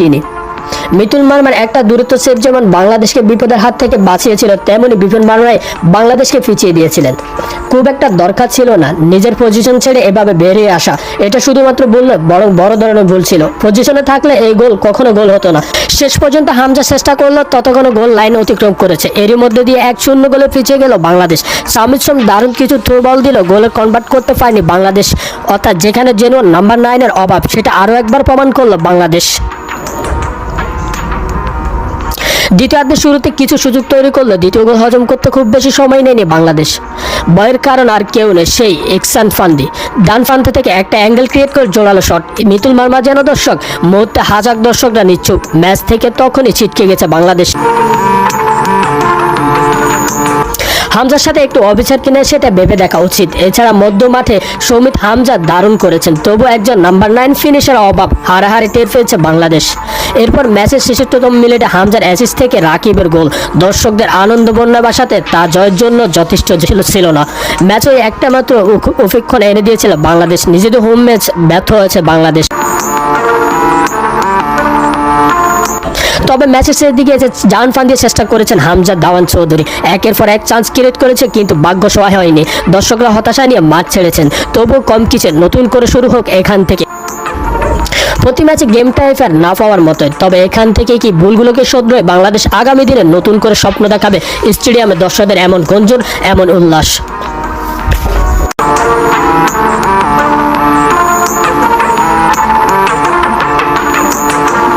তিনি। মিতুল মার্মার একটা দূরত্ব সেভ যেমন বাংলাদেশকে বিপদের হাত থেকে বাঁচিয়েছিল, তেমনি বিপিন মার্মাই বাংলাদেশকে পিছিয়ে দিয়েছিলেন। খুব একটা দরকার ছিল না নিজের পজিশন ছেড়ে এভাবে বেরিয়ে আসা, এটা শুধুমাত্র ভুল নয় বরং বড় ধরনের ভুল ছিল। পজিশনে থাকলে এই গোল কখনো গোল হতো না। শেষ পর্যন্ত হামজা চেষ্টা করলো, ততক্ষণও গোল লাইন অতিক্রম করেছে। এরই মধ্যে দিয়ে 1-0 গোলে পিছিয়ে গেল বাংলাদেশ। সামিদ সোম দারুণ কিছু থ্রো বল দিল, গোলে কনভার্ট করতে পারেনি বাংলাদেশ। অর্থাৎ যেখানে জেনুইন নাম্বার 9 এর অভাব, সেটা আরও একবার প্রমাণ করলো বাংলাদেশ। দ্বিতীয়ার্ধের শুরুতে কিছু সুযোগ তৈরি করলো, দ্বিতীয় গোল হজম করতে খুব বেশি সময় নেয়নি বাংলাদেশ। ভয়ের কারণ আর কেউ নেই, সেই ইহসান ফান্দি ডান প্রান্ত থেকে একটা অ্যাঙ্গেল ক্রিয়েট করে জোরালো শট। মিতুল মার্মা যেন দর্শক, মুহূর্তে হাজার দর্শকরা নিচ্ছুক। ম্যাচ থেকে তখনই ছিটকে গেছে বাংলাদেশ। হামজার সাথে একটু অবিচার কিনা সেটা ভেবে দেখা উচিত। এছাড়া মধ্য মাঠে সৌমিত হামজা দারুণ করেছেন, তবু একজন নাম্বার 9 ফিনিশার অভাব হারাহারি টের পেয়েছে বাংলাদেশ। এরপর ম্যাচের 66তম মিনিটে হামজার অ্যাসিস্ট থেকে রাকিবের গোল দর্শকদের আনন্দ বন্যা বাসাতে তা জয়ের জন্য যথেষ্ট ছিল না। ম্যাচে একটা মাত্র উপেক্ষণ এনে দিয়েছিল বাংলাদেশ। নিজেদের হোম ম্যাচ ব্যর্থ হয়েছে বাংলাদেশ। তবে ম্যাচের শেষের দিকে জান ফান দিয়ে চেষ্টা করেছেন হামজা দাওয়ান চৌধুরী, একের পর এক চান্স ক্রিয়েট করেছে, কিন্তু ভাগ্য সহায় হয়নি। দর্শকরা হতাশা নিয়ে মাঠ ছেড়েছেন, তবুও কম কিছু, নতুন করে শুরু হোক এখান থেকে। প্রতি ম্যাচে গেম টাইফার না পাওয়ার মতোই, তবে এখান থেকে কি ভুলগুলোকে শোধরে বাংলাদেশ আগামী দিনে নতুন করে স্বপ্ন দেখাবে স্টেডিয়ামে দর্শকদের এমন গঞ্জন, এমন উল্লাস।